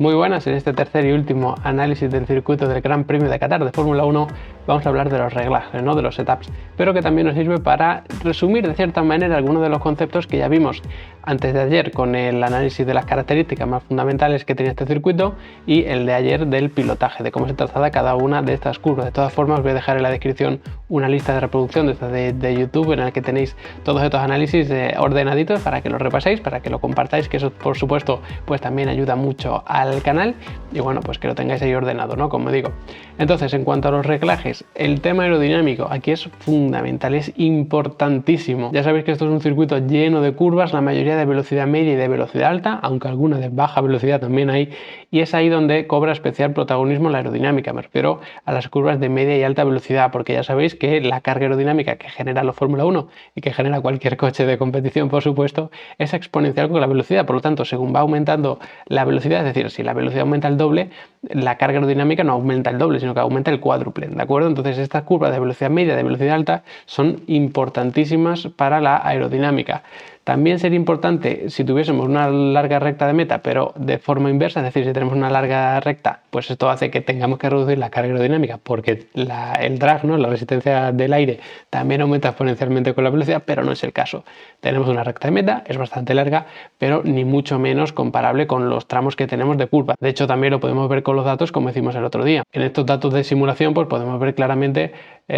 Muy buenas, en este tercer y último análisis del circuito del Gran Premio de Qatar de Fórmula 1 vamos a hablar de los reglajes, ¿no? De los setups, pero que también nos sirve para resumir de cierta manera algunos de los conceptos que ya vimos antes de ayer con el análisis de las características más fundamentales que tenía este circuito y el de ayer del pilotaje, de cómo se traslada cada una de estas curvas. De todas formas, os voy a dejar en la descripción una lista de reproducción de YouTube en la que tenéis todos estos análisis ordenaditos para que los repaséis, para que lo compartáis, que eso por supuesto pues también ayuda mucho al canal y bueno, pues que lo tengáis ahí ordenado, ¿no? Como digo. Entonces, en cuanto a los reglajes, el tema aerodinámico aquí es fundamental, es importantísimo. Ya sabéis que esto es un circuito lleno de curvas, la mayoría de velocidad media y de velocidad alta, aunque alguna de baja velocidad también hay, y es ahí donde cobra especial protagonismo la aerodinámica. Me refiero a las curvas de media y alta velocidad, porque ya sabéis que la carga aerodinámica que genera los Fórmula 1 y que genera cualquier coche de competición, por supuesto, es exponencial con la velocidad. Por lo tanto, según va aumentando la velocidad, es decir, si la velocidad aumenta el doble, la carga aerodinámica no aumenta el doble, sino que aumenta el cuádruple, ¿de acuerdo? Entonces, estas curvas de velocidad media y de velocidad alta son importantísimas para la aerodinámica. También sería importante si tuviésemos una larga recta de meta, pero de forma inversa, es decir, si tenemos una larga recta, pues esto hace que tengamos que reducir la carga aerodinámica, porque el drag, ¿no? La resistencia del aire, también aumenta exponencialmente con la velocidad, pero no es el caso. Tenemos una recta de meta, es bastante larga, pero ni mucho menos comparable con los tramos que tenemos de curva. De hecho, también lo podemos ver con los datos, como decimos el otro día. En estos datos de simulación, pues podemos ver claramente,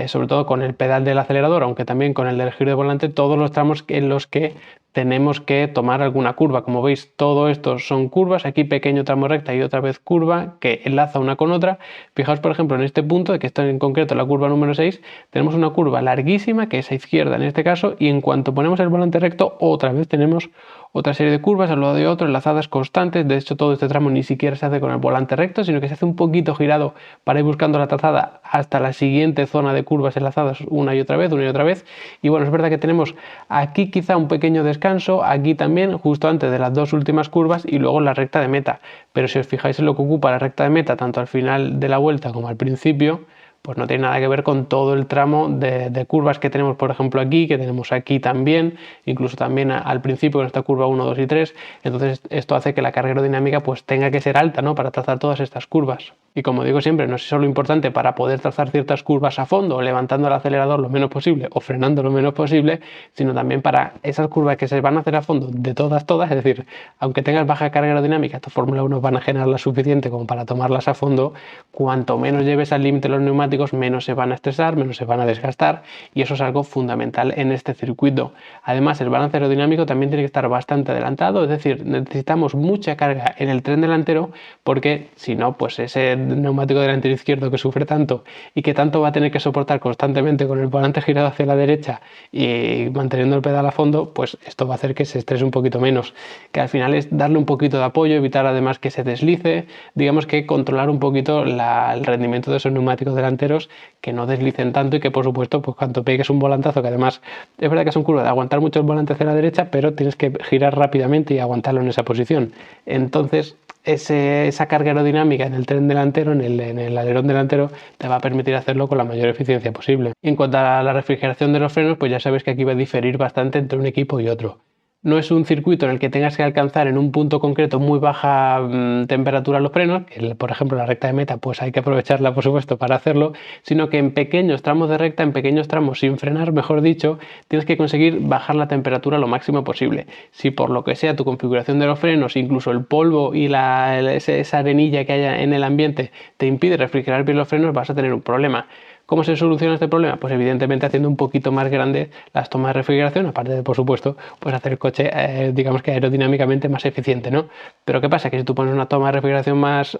sobre todo con el pedal del acelerador, aunque también con el del giro de volante, todos los tramos en los que tenemos que tomar alguna curva. Como veis, todo esto son curvas, aquí pequeño tramo recta y otra vez curva que enlaza una con otra. Fijaos, por ejemplo, en este punto, que está en concreto la curva número 6, tenemos una curva larguísima, que es a izquierda en este caso, y en cuanto ponemos el volante recto, otra vez tenemos otra serie de curvas al lado de otro, enlazadas constantes. De hecho, todo este tramo ni siquiera se hace con el volante recto, sino que se hace un poquito girado para ir buscando la trazada hasta la siguiente zona de curvas enlazadas una y otra vez, una y otra vez. Y bueno, es verdad que tenemos aquí quizá un pequeño descanso, aquí también, justo antes de las dos últimas curvas y luego la recta de meta. Pero si os fijáis en lo que ocupa la recta de meta, tanto al final de la vuelta como al principio, pues no tiene nada que ver con todo el tramo de curvas que tenemos, por ejemplo, aquí, que tenemos aquí también, incluso también al principio con esta curva 1, 2 y 3. Entonces esto hace que la carga aerodinámica pues tenga que ser alta, ¿no? Para trazar todas estas curvas. Y como digo siempre, no es solo importante para poder trazar ciertas curvas a fondo, levantando el acelerador lo menos posible o frenando lo menos posible, sino también para esas curvas que se van a hacer a fondo de todas, es decir, aunque tengas baja carga aerodinámica, estos Fórmula 1 van a generar la suficiente como para tomarlas a fondo. Cuanto menos lleves al límite los neumáticos, menos se van a estresar, menos se van a desgastar, y eso es algo fundamental en este circuito. Además, el balance aerodinámico también tiene que estar bastante adelantado, es decir, necesitamos mucha carga en el tren delantero, porque si no, pues ese neumático delantero izquierdo que sufre tanto y que tanto va a tener que soportar constantemente con el volante girado hacia la derecha y manteniendo el pedal a fondo, pues esto va a hacer que se estrese un poquito menos, que al final es darle un poquito de apoyo, evitar además que se deslice, digamos que controlar un poquito el rendimiento de esos neumáticos delanteros, que no deslicen tanto y que por supuesto pues cuando pegues un volantazo, que además es verdad que es un curva de aguantar mucho el volante hacia la derecha, pero tienes que girar rápidamente y aguantarlo en esa posición. Entonces esa carga aerodinámica en el tren delantero, en el alerón delantero, te va a permitir hacerlo con la mayor eficiencia posible. En cuanto a la refrigeración de los frenos, pues ya sabéis que aquí va a diferir bastante entre un equipo y otro. No es un circuito en el que tengas que alcanzar en un punto concreto muy baja temperatura los frenos, que por ejemplo la recta de meta pues hay que aprovecharla por supuesto para hacerlo, sino que en pequeños tramos de recta, en pequeños tramos sin frenar, mejor dicho, tienes que conseguir bajar la temperatura lo máximo posible. Si por lo que sea tu configuración de los frenos, incluso el polvo y esa arenilla que haya en el ambiente te impide refrigerar bien los frenos, vas a tener un problema. ¿Cómo se soluciona este problema? Pues evidentemente haciendo un poquito más grandes las tomas de refrigeración, aparte de, por supuesto, pues hacer el coche, digamos que aerodinámicamente más eficiente, ¿no? Pero ¿qué pasa? Que si tú pones una toma de refrigeración más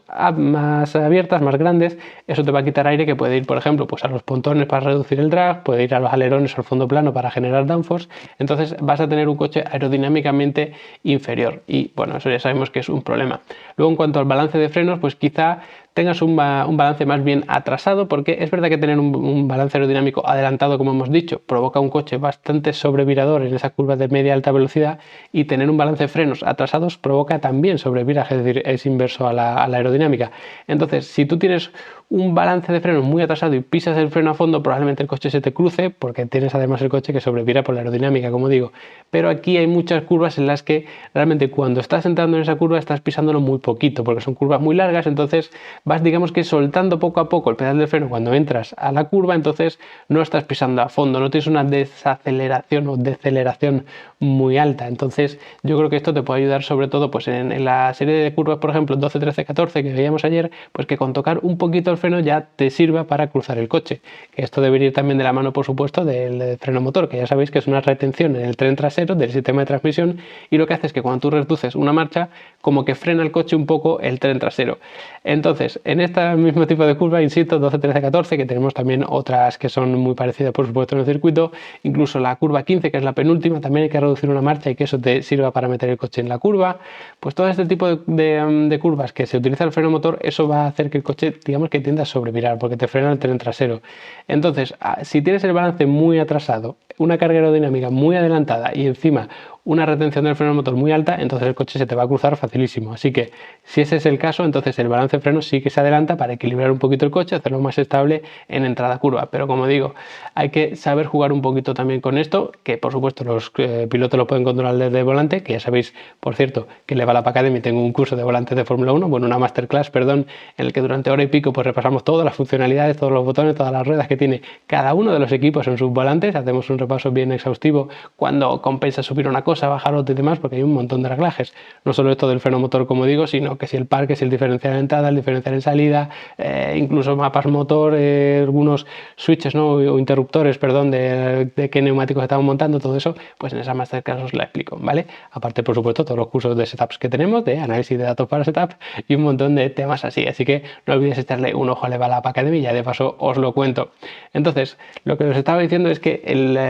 abiertas, más grandes, eso te va a quitar aire que puede ir, por ejemplo, pues a los pontones para reducir el drag, puede ir a los alerones o al fondo plano para generar downforce. Entonces vas a tener un coche aerodinámicamente inferior y, bueno, eso ya sabemos que es un problema. Luego, en cuanto al balance de frenos, pues quizá tengas un balance más bien atrasado, porque es verdad que tener un balance aerodinámico adelantado, como hemos dicho, provoca un coche bastante sobrevirador en esa curva de media alta velocidad, y tener un balance de frenos atrasados provoca también sobreviraje, es decir, es inverso a la aerodinámica. Entonces, si tú tienes un balance de freno muy atrasado y pisas el freno a fondo, probablemente el coche se te cruce, porque tienes además el coche que sobrevira por la aerodinámica, como digo. Pero aquí hay muchas curvas en las que realmente cuando estás entrando en esa curva estás pisándolo muy poquito, porque son curvas muy largas, entonces vas, digamos que soltando poco a poco el pedal de freno cuando entras a la curva, entonces no estás pisando a fondo, no tienes una desaceleración o deceleración muy alta. Entonces yo creo que esto te puede ayudar sobre todo pues en la serie de curvas, por ejemplo 12, 13, 14 que veíamos ayer, pues que con tocar un poquito el freno ya te sirva para cruzar el coche. Que esto debe ir también de la mano, por supuesto, del freno motor, que ya sabéis que es una retención en el tren trasero del sistema de transmisión, y lo que hace es que cuando tú reduces una marcha, como que frena el coche un poco el tren trasero. Entonces, en este mismo tipo de curva, insisto, 12, 13, 14, que tenemos también otras que son muy parecidas, por supuesto, en el circuito, incluso la curva 15, que es la penúltima, también hay que reducir una marcha y que eso te sirva para meter el coche en la curva. Pues todo este tipo de curvas que se utiliza el freno motor, eso va a hacer que el coche, digamos, que tienda a sobrevirar, porque te frena el tren trasero. Entonces, si tienes el balance muy atrasado, una carga aerodinámica muy adelantada y encima una retención del freno motor muy alta, entonces el coche se te va a cruzar facilísimo. Así que si ese es el caso, entonces el balance de freno sí que se adelanta para equilibrar un poquito el coche, hacerlo más estable en entrada curva. Pero como digo, hay que saber jugar un poquito también con esto, que por supuesto los pilotos lo pueden controlar desde el volante, que ya sabéis, por cierto, que en Level Up Academy tengo un curso de volantes de Fórmula 1, bueno, una masterclass, perdón, en el que durante hora y pico pues repasamos todas las funcionalidades, todos los botones, todas las ruedas que tiene cada uno de los equipos en sus volantes. Hacemos un repaso bien exhaustivo cuando compensa subir una cosa, bajar otra y demás, porque hay un montón de reglajes. No solo esto del freno motor, como digo, sino que si el par, que si el diferencial en entrada, el diferencial en salida, incluso mapas motor, algunos switches, ¿no? o interruptores, perdón, de qué neumáticos estamos montando, todo eso, pues en esa masterclass os la explico, ¿vale? Aparte, por supuesto, todos los cursos de setups que tenemos, de análisis de datos para setup y un montón de temas así. Así que no olvidéis echarle un ojo a Level Up Academy, ya de paso os lo cuento. Entonces, lo que os estaba diciendo es que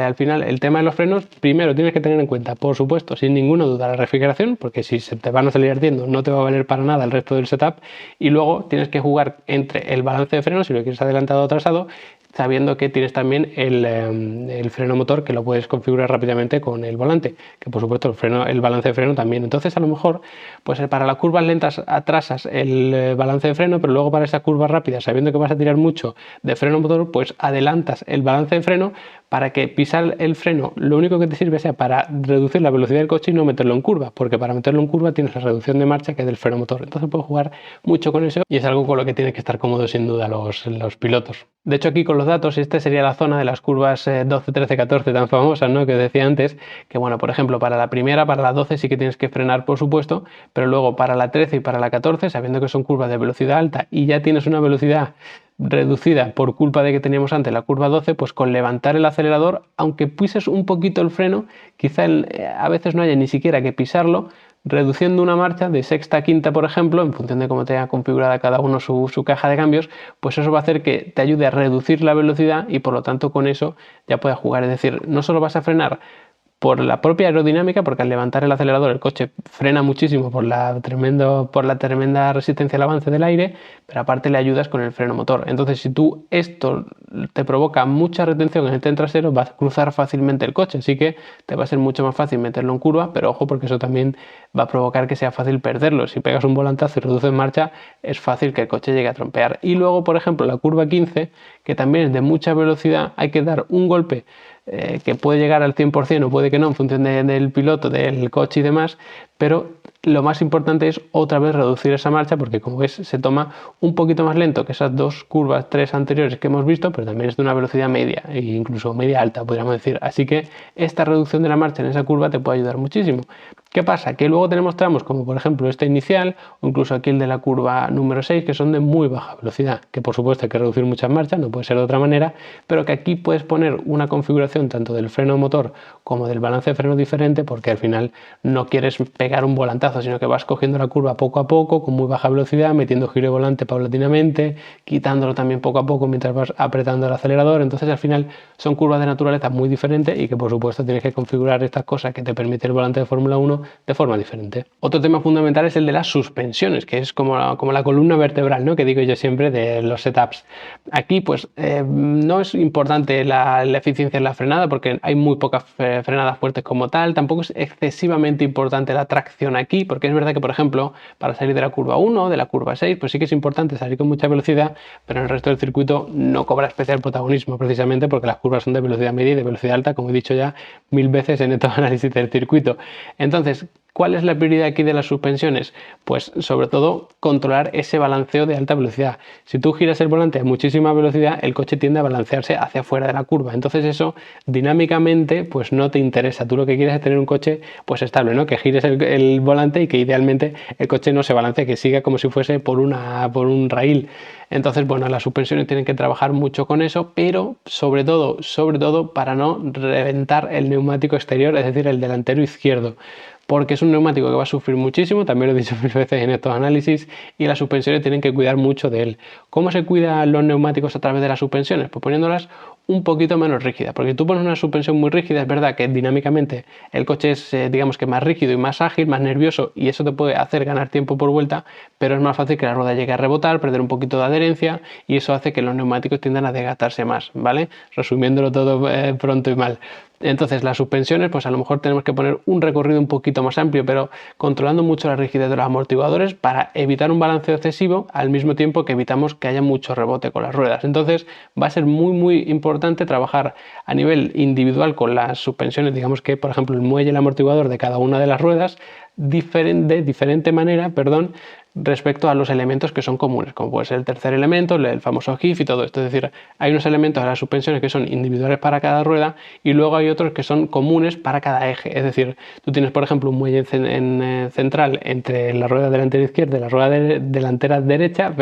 al final el tema de los frenos, primero tienes que tener en cuenta, por supuesto, sin ninguna duda, la refrigeración, porque si se te van a salir ardiendo no te va a valer para nada el resto del setup, y luego tienes que jugar entre el balance de frenos, si lo quieres adelantado o atrasado, sabiendo que tienes también el freno motor, que lo puedes configurar rápidamente con el volante, que por supuesto el balance de freno también. Entonces a lo mejor pues para las curvas lentas atrasas el balance de freno, pero luego para esas curvas rápidas, sabiendo que vas a tirar mucho de freno motor, pues adelantas el balance de freno para que pisar el freno lo único que te sirve sea para reducir la velocidad del coche y no meterlo en curva, porque para meterlo en curva tienes la reducción de marcha que es del freno motor. Entonces puedes jugar mucho con eso y es algo con lo que tienen que estar cómodos sin duda los pilotos. De hecho, aquí con los datos, esta sería la zona de las curvas 12, 13, 14 tan famosas, ¿no? Que os decía antes, que bueno, por ejemplo, para la primera, para la 12 sí que tienes que frenar, por supuesto, pero luego para la 13 y para la 14, sabiendo que son curvas de velocidad alta y ya tienes una velocidad reducida por culpa de que teníamos antes la curva 12, pues con levantar el acelerador, aunque pises un poquito el freno, quizá a veces no haya ni siquiera que pisarlo, reduciendo una marcha de sexta a quinta, por ejemplo, en función de cómo tenga configurada cada uno su caja de cambios, pues eso va a hacer que te ayude a reducir la velocidad y por lo tanto con eso ya puedas jugar. Es decir, no solo vas a frenar por la propia aerodinámica, porque al levantar el acelerador el coche frena muchísimo por la tremenda resistencia al avance del aire, pero aparte le ayudas con el freno motor. Entonces, si tú esto te provoca mucha retención en el tren trasero, vas a cruzar fácilmente el coche, así que te va a ser mucho más fácil meterlo en curva, pero ojo, porque eso también va a provocar que sea fácil perderlo. Si pegas un volantazo y reduces marcha, es fácil que el coche llegue a trompear. Y luego, por ejemplo, la curva 15, que también es de mucha velocidad, hay que dar un golpe que puede llegar al 100% o puede que no, en función del piloto, del coche y demás, pero lo más importante es otra vez reducir esa marcha, porque como ves se toma un poquito más lento que esas dos curvas, tres anteriores que hemos visto, pero también es de una velocidad media e incluso media alta, podríamos decir. Así que esta reducción de la marcha en esa curva te puede ayudar muchísimo. ¿Qué pasa? Que luego tenemos tramos como por ejemplo este inicial o incluso aquí el de la curva número 6 que son de muy baja velocidad, que por supuesto hay que reducir muchas marchas, no puede ser de otra manera, pero que aquí puedes poner una configuración tanto del freno motor como del balance de freno diferente, porque al final no quieres pegar un volantazo, sino que vas cogiendo la curva poco a poco con muy baja velocidad, metiendo giro de volante paulatinamente, quitándolo también poco a poco mientras vas apretando el acelerador. Entonces al final son curvas de naturaleza muy diferentes y que por supuesto tienes que configurar estas cosas que te permite el volante de Fórmula 1 de forma diferente. Otro tema fundamental es el de las suspensiones, que es como la columna vertebral, ¿no? Que digo yo siempre de los setups. Aquí pues no es importante la eficiencia en la frenada, frenada porque hay muy pocas frenadas fuertes como tal. Tampoco es excesivamente importante la tracción aquí, porque es verdad que, por ejemplo, para salir de la curva 1, de la curva 6, pues sí que es importante salir con mucha velocidad, pero en el resto del circuito no cobra especial protagonismo, precisamente porque las curvas son de velocidad media y de velocidad alta, como he dicho ya 1000 veces en estos análisis del circuito. Entonces, ¿cuál es la prioridad aquí de las suspensiones? Pues sobre todo controlar ese balanceo de alta velocidad. Si tú giras el volante a muchísima velocidad, el coche tiende a balancearse hacia afuera de la curva. Entonces eso dinámicamente pues no te interesa. Tú lo que quieres es tener un coche pues estable, ¿no? Que gires el volante y que idealmente el coche no se balancee, que siga como si fuese por un raíl. Entonces, bueno, las suspensiones tienen que trabajar mucho con eso, pero sobre todo para no reventar el neumático exterior, es decir, el delantero izquierdo, porque es un neumático que va a sufrir muchísimo, también lo he dicho mil veces en estos análisis, y las suspensiones tienen que cuidar mucho de él. ¿Cómo se cuidan los neumáticos a través de las suspensiones? Pues poniéndolas un poquito menos rígidas, porque tú pones una suspensión muy rígida, es verdad que dinámicamente el coche es, digamos que más rígido y más ágil, más nervioso, y eso te puede hacer ganar tiempo por vuelta, pero es más fácil que la rueda llegue a rebotar, perder un poquito de adherencia, y eso hace que los neumáticos tiendan a desgastarse más, ¿vale? Resumiéndolo todo pronto y mal. Entonces las suspensiones, pues a lo mejor tenemos que poner un recorrido un poquito más amplio, pero controlando mucho la rigidez de los amortiguadores para evitar un balanceo excesivo, al mismo tiempo que evitamos que haya mucho rebote con las ruedas. Entonces va a ser muy importante trabajar a nivel individual con las suspensiones, digamos que por ejemplo el muelle y el amortiguador de cada una de las ruedas, de diferente manera, respecto a los elementos que son comunes, como puede ser el tercer elemento, el famoso GIF y todo esto. Es decir, hay unos elementos de las suspensiones que son individuales para cada rueda y luego hay otros que son comunes para cada eje. Es decir, tú tienes, por ejemplo, un muelle central entre la rueda delantera izquierda y la rueda delantera derecha,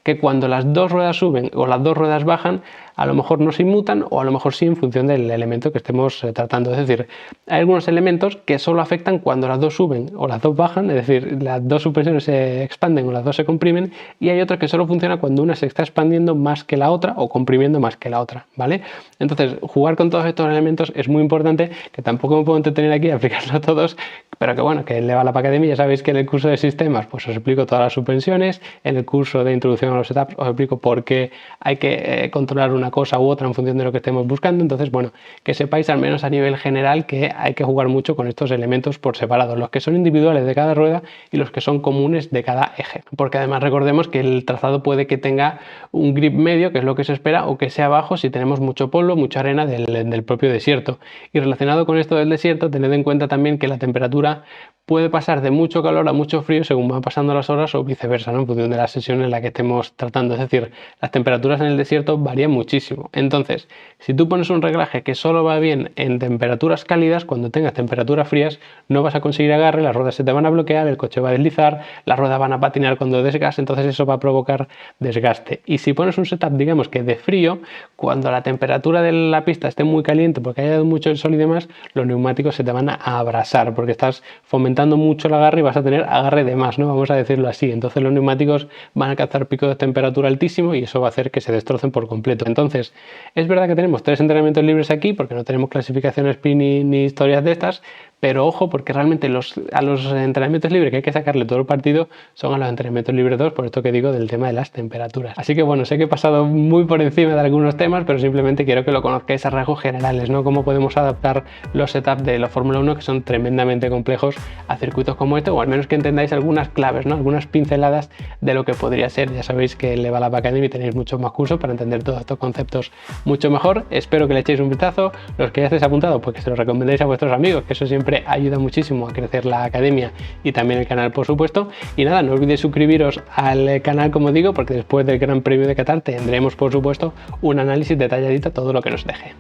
que cuando las dos ruedas suben o las dos ruedas bajan, a lo mejor no se inmutan o a lo mejor sí en función del elemento que estemos tratando. Es decir, hay algunos elementos que solo afectan cuando las dos suben o las dos bajan, es decir, las dos suspensiones se expanden o las dos se comprimen, y hay otros que solo funciona cuando una se está expandiendo más que la otra o comprimiendo más que la otra, ¿vale? Entonces, jugar con todos estos elementos es muy importante, que tampoco me puedo entretener aquí a explicarlo a todos, pero que bueno, que le va la Academia. Ya sabéis que en el curso de sistemas pues os explico todas las suspensiones, en el curso de introducción a los setups os explico por qué hay que controlar una cosa u otra en función de lo que estemos buscando. Entonces, bueno, que sepáis al menos a nivel general que hay que jugar mucho con estos elementos por separado, los que son individuales de cada rueda y los que son comunes de cada eje, porque además recordemos que el trazado puede que tenga un grip medio, que es lo que se espera, o que sea bajo si tenemos mucho polvo, mucha arena del propio desierto. Y relacionado con esto del desierto, tened en cuenta también que la temperatura puede pasar de mucho calor a mucho frío según van pasando las horas o viceversa, ¿no? En función de la sesión en la que estemos tratando. Es decir, las temperaturas en el desierto varían muchísimo. Entonces, si tú pones un reglaje que solo va bien en temperaturas cálidas, cuando tengas temperaturas frías no vas a conseguir agarre, las ruedas se te van a bloquear, el coche va a deslizar, las ruedas van a patinar cuando desgaste, entonces eso va a provocar desgaste. Y si pones un setup, digamos que de frío, cuando la temperatura de la pista esté muy caliente porque haya dado mucho el sol y demás, los neumáticos se te van a abrasar porque estás fomentando mucho el agarre y vas a tener agarre de más, ¿no? Vamos a decirlo así. Entonces los neumáticos van a alcanzar picos de temperatura altísimo y eso va a hacer que se destrocen por completo. Entonces, es verdad que tenemos 3 entrenamientos libres aquí porque no tenemos clasificación sprint ni historias de estas, pero ojo, porque realmente a los entrenamientos libres que hay que sacarle todo el partido son a los entrenamientos libres 2, por esto que digo del tema de las temperaturas. Así que bueno, sé que he pasado muy por encima de algunos temas, pero simplemente quiero que lo conozcáis a rasgos generales, ¿no? Cómo podemos adaptar los setups de la Fórmula 1, que son tremendamente complejos, a circuitos como este, o al menos que entendáis algunas claves, ¿no? Algunas pinceladas de lo que podría ser. Ya sabéis que en Level Up Academy tenéis muchos más cursos para entender todos estos conceptos mucho mejor. Espero que le echéis un vistazo. Los que ya estéis apuntados, pues que se los recomendéis a vuestros amigos, que eso siempre ayuda muchísimo a crecer la academia y también el canal, por supuesto. Y nada, no olvidéis suscribiros al canal, como digo, porque después del Gran Premio de Qatar tendremos, por supuesto, un análisis detalladito a todo lo que nos deje.